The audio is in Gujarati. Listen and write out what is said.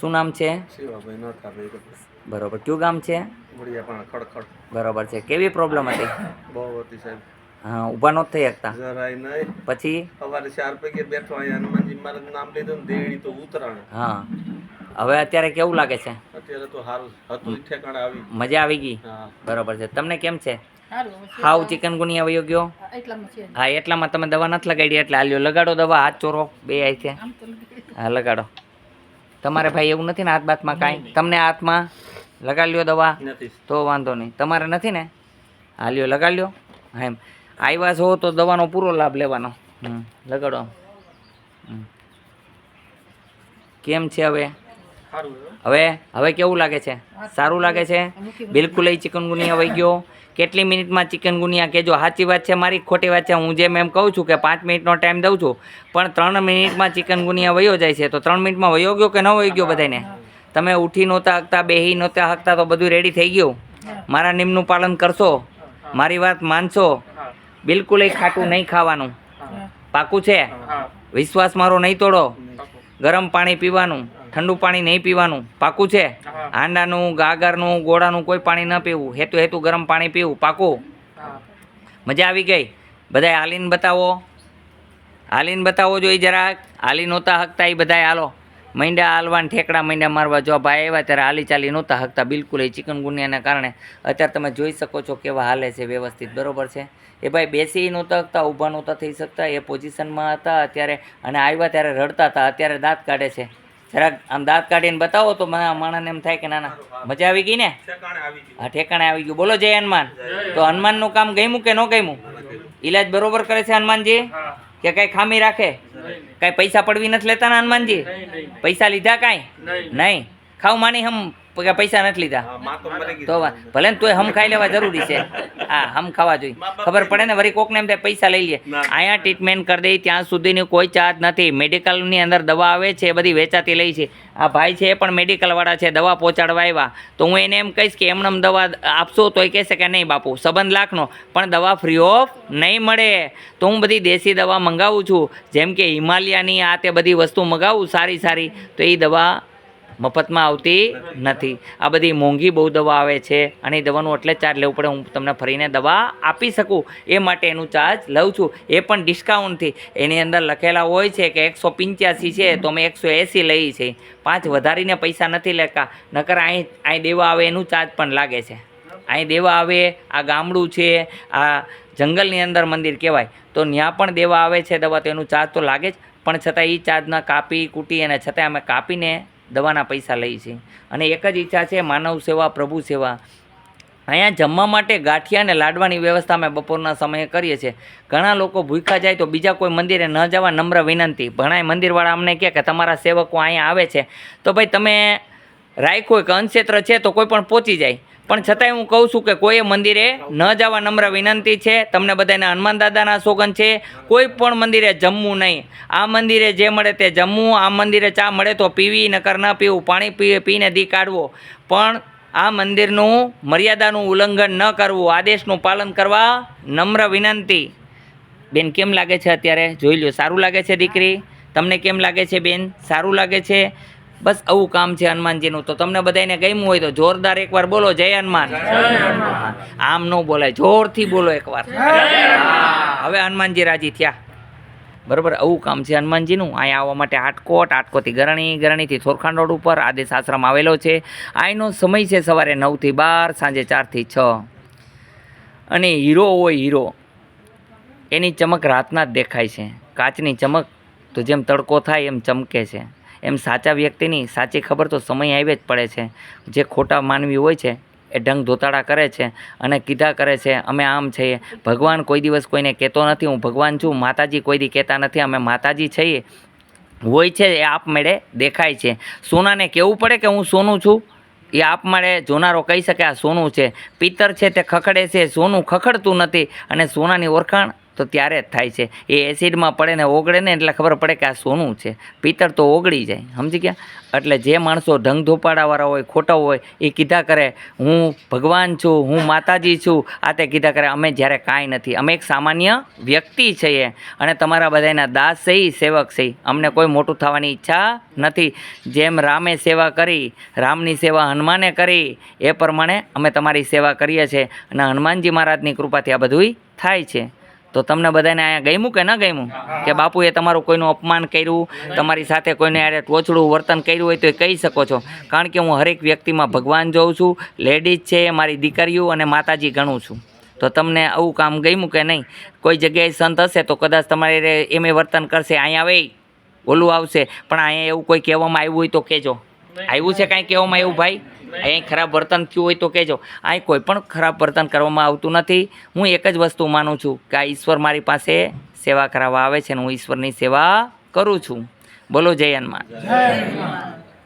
શું નામ છે? શિવાભાઈ નથાભાઈ. બરોબર. કયું ગામ છે? મૂળિયા ખડખડ. બરોબર છે. કેવી પ્રોબ્લેમ હતી? બહુ હતી સાહેબ. હા, ઊભા નહોતા થઈ શકતા. જરાય નહીં. પછી સવારે 4 વાગે બેઠો અહીંયા હનુમાનજી મહારાજ નામ લીધું ને દેડી તો ઉતરાણ. હા, હવે અત્યારે કેવું લાગે છે? અત્યારે તો સારું હતું, ઠેકાણે આવી. મજા આવી ગઈ? હા. બરોબર છે. તમને કેમ છે? હાવ ચિકનગુનિયા વયો ગયો? હા, એટલામાં તમે દવા નથી લગાડી એટલે હાલ્યો. લગાડો દવા, હાથ ચોરો બે આવી છે. હા, લગાડો. તમારે ભાઈ એવું નથી ને હાથ બાથમાં કાંઈ? તમને હાથમાં લગાડી લ્યો દવા તો વાંધો નહીં. તમારે નથી ને? હાલ્યો લગાડી લ્યો. હા, એમ આવ્યા છો તો દવાનો પૂરો લાભ લેવાનો. લગાડો. કેમ છે હવે? હવે કેવું લાગે છે? સારું લાગે છે? બિલકુલ એ ચિકનગુનિયા વહી ગયો? કેટલી મિનિટમાં ચિકનગુનિયા કહેજો? સાચી વાત છે મારી, ખોટી વાત છે? હું જેમ એમ કહું છું કે 5 મિનિટનો ટાઈમ દઉં છું, પણ 3 મિનિટમાં ચિકનગુનિયા વયો જાય છે. તો 3 મિનિટમાં વયો ગયો કે ન વયો ગયો બધાને? તમે ઉઠી નહોતા હકતા, બેહી નહોતા હકતા, તો બધું રેડી થઈ ગયું. મારા નિયમનું પાલન કરશો, મારી વાત માનશો, બિલકુલ એ ખાટું નહીં ખાવાનું. પાકું છે? વિશ્વાસ મારો નહીં તોડો. ગરમ પાણી પીવાનું, ઠંડુ પાણી નહીં પીવાનું. પાકું છે? હાંડાનું, ગાગરનું, ગોળાનું કોઈ પાણી ન પીવું. હેતુ ગરમ પાણી પીવું. પાકું? મજા આવી ગઈ? બધાય હાલીને બતાવો, હાલીને બતાવો. જો એ જરાક હાલી નહોતા હકતા એ બધાય હાલો. મૈંડા હાલવાને ઠેકડા મૈંડા મારવા. જો ભાઈ આવ્યા ત્યારે હાલી ચાલી નહોતા હકતા બિલકુલ એ ચિકનગુનિયાના કારણે. અત્યારે તમે જોઈ શકો છો કેવા હાલે છે વ્યવસ્થિત. બરોબર છે? એ ભાઈ બેસી નહોતા હકતા, ઊભા નહોતા થઈ શકતા, એ પોઝિશનમાં હતા અત્યારે. અને આવ્યા ત્યારે રડતા હતા, અત્યારે દાંત કાઢે છે. જરાક આમ દાંત કાઢીને બતાવો તો માણસને એમ થાય કે ના ના મજા આવી ગઈ ને? હા, ઠેકાણે આવી ગયું. બોલો જય હનુમાન. તો હનુમાનનું કામ ગમ્યું કે ન ગમ્યું? ઈલાજ બરોબર કરે છે હનુમાનજી કે કાંઈ ખામી રાખે? કાંઈ પૈસા પડવી નથી લેતા ને હનુમાનજી? પૈસા લીધા કાંઈ નહીં? ખાવ માની હમ પૈસા નથી લીધા તો ભલે ને તોય હમ ખાઈ લેવા જરૂરી છે. હા, હમ ખાવા જોઈએ. ખબર પડે ને વળી કોકને એમ થાય પૈસા લઈ લે. અહીંયા ટ્રીટમેન્ટ કરી દઈ ત્યાં સુધીની કોઈ ચાર્જ નથી. મેડિકલની અંદર દવા આવે છે એ બધી વેચાતી લઈ છે. આ ભાઈ છે એ પણ મેડિકલવાળા છે, દવા પહોંચાડવા આવ્યા. તો હું એને એમ કહીશ કે એમને દવા આપશો તો એ કહેશે કે નહીં બાપુ, સંબંધ લાખનો પણ દવા ફ્રી ઓફ નહીં મળે. તો હું બધી દેશી દવા મંગાવું છું, જેમ કે હિમાલયાની આ તે બધી વસ્તુ મંગાવું સારી સારી. તો એ દવા મફતમાં આવતી નથી. આ બધી મોંઘી બહુ દવા આવે છે અને એ દવાનું એટલે ચાર્જ લેવું પડે. હું તમને ફરીને દવા આપી શકું એ માટે એનું ચાર્જ લઉં છું, એ પણ ડિસ્કાઉન્ટથી. એની અંદર લખેલા હોય છે કે 185 છે તો અમે 180 લઈએ છીએ. 5 વધારીને પૈસા નથી લેતા. નકર અહીં દેવા આવે એનું ચાર્જ પણ લાગે છે. અહીં દેવા આવે, આ ગામડું છે, આ જંગલની અંદર મંદિર કહેવાય, તો ત્યાં પણ દેવા આવે છે દવા, તો એનું ચાર્જ તો લાગે જ. પણ છતાં એ ચાર્જના કાપી કૂટી અને છતાં અમે કાપીને દવાના પૈસા લઈએ છીએ. અને એક જ ઈચ્છા છે, માનવ સેવા, પ્રભુ સેવા. અહીંયા જમવા માટે ગાંઠિયા અને લાડવાની વ્યવસ્થા અમે બપોરના સમયે કરીએ છીએ. ઘણા લોકો ભૂખ્યા જાય તો બીજા કોઈ મંદિરે ન જવા નમ્ર વિનંતી. ઘણા મંદિરવાળા અમને કહે કે તમારા સેવકો અહીંયા આવે છે તો ભાઈ તમે રાખ્યો કે અનક્ષેત્ર છે તો કોઈ પણ પહોંચી જાય. પણ છતાંય હું કહું છું કે કોઈએ મંદિરે ન જવા નમ્ર વિનંતી છે. તમને બધાને હનુમાન દાદાના સોગંદ છે, કોઈ પણ મંદિરે જમવું નહીં. આ મંદિરે જે મળે તે જમવું, આ મંદિરે ચા મળે તો પીવી, નકર ન પીવું, પાણી પીને દી કાઢવો. પણ આ મંદિરનું મર્યાદાનું ઉલ્લંઘન ન કરવું, આદેશનું પાલન કરવા નમ્ર વિનંતી. બેન કેમ લાગે છે અત્યારે? જોઈ લો. સારું લાગે છે દીકરી? તમને કેમ લાગે છે બેન? સારું લાગે છે? બસ આવું કામ છે હનુમાનજીનું. તો તમને બધાને ગમ્યું હોય તો જોરદાર એકવાર બોલો જય હનુમાન. આમ ન બોલાય, જોરથી બોલો એકવાર. હવે હનુમાનજી રાજી થયા. બરાબર, આવું કામ છે હનુમાનજીનું. અહીંયા આવવા માટે આટકોટથી ગરણીથી થોરખાણ રોડ ઉપર આદેશ આશ્રમ આવેલો છે. અહીંનો સમય છે સવારે 9 થી 12, સાંજે 4 થી 6. અને હીરો હોય હીરો, એની ચમક રાતના જ દેખાય છે. કાચની ચમક તો જેમ તડકો થાય એમ ચમકે છે. એમ સાચા વ્યક્તિની સાચી ખબર તો સમય આવે જ પડે છે. જે ખોટા માનવી હોય છે એ ઢંગ ધોતાળા કરે છે અને કીધા કરે છે અમે આમ છીએ. ભગવાન કોઈ દિવસ કોઈને કહેતો નથી હું ભગવાન છું. માતાજી કોઈ દી કહેતા નથી અમે માતાજી છીએ. હોય છે એ આપમેળે દેખાય છે. સોનાને કહેવું પડે કે હું સોનું છું? એ આપમેળે જોનારો કહી શકે આ સોનું છે. પિત્તર છે તે ખખડે છે, સોનું ખખડતું નથી. અને સોનાની ઓળખાણ તો ત્યારે જ થાય છે. એ એસિડમાં પડે ને ઓગળે ને એટલે ખબર પડે કે આ સોનું છે. પિત્તળ તો ઓગળી જાય, સમજી ગયા? એટલે જે માણસો ઢંગ ધોપાડાવાળા હોય, ખોટા હોય, એ કીધા કરે હું ભગવાન છું, હું માતાજી છું, આ તે કીધા કરે. અમે જ્યારે કાંઈ નથી, અમે એક સામાન્ય વ્યક્તિ છીએ અને તમારા બધાના દાસ છે, સેવક છે. અમને કોઈ મોટું થવાની ઈચ્છા નથી. જેમ રામે સેવા કરી, રામની સેવા હનુમાને કરી, એ પ્રમાણે અમે તમારી સેવા કરીએ છીએ અને હનુમાનજી મહારાજની કૃપાથી આ બધુંય થાય છે. તો તમને બધાને અહીંયા ગમ્યું કે ન ગમ્યું? કે બાપુએ તમારું કોઈનું અપમાન કર્યું, તમારી સાથે કોઈને આરે ટોચડું વર્તન કર્યું હોય તો એ કહી શકો છો. કારણ કે હું હરેક વ્યક્તિમાં ભગવાન જોઉં છું, લેડીઝ છે, મારી દીકરીઓ અને માતાજી ગણું છું. તો તમને આવું કામ ગમ્યું કે નહીં? કોઈ જગ્યાએ સંત હશે તો કદાચ તમારે એમ વર્તન કરશે, અહીંયા આવે ઓલું આવશે, પણ અહીંયા એવું કોઈ કહેવામાં આવ્યું હોય તો કહેજો. આવ્યું છે કાંઈ કહેવામાં એવું ભાઈ? અહીં ખરાબ વર્તન થયું હોય તો કહેજો. અહીં કોઈ પણ ખરાબ વર્તન કરવામાં આવતું નથી. હું એક જ વસ્તુ માનું છું કે આ ઈશ્વર મારી પાસે સેવા કરાવવા આવે છે અને હું ઈશ્વરની સેવા કરું છું. બોલો જય હનુમાન.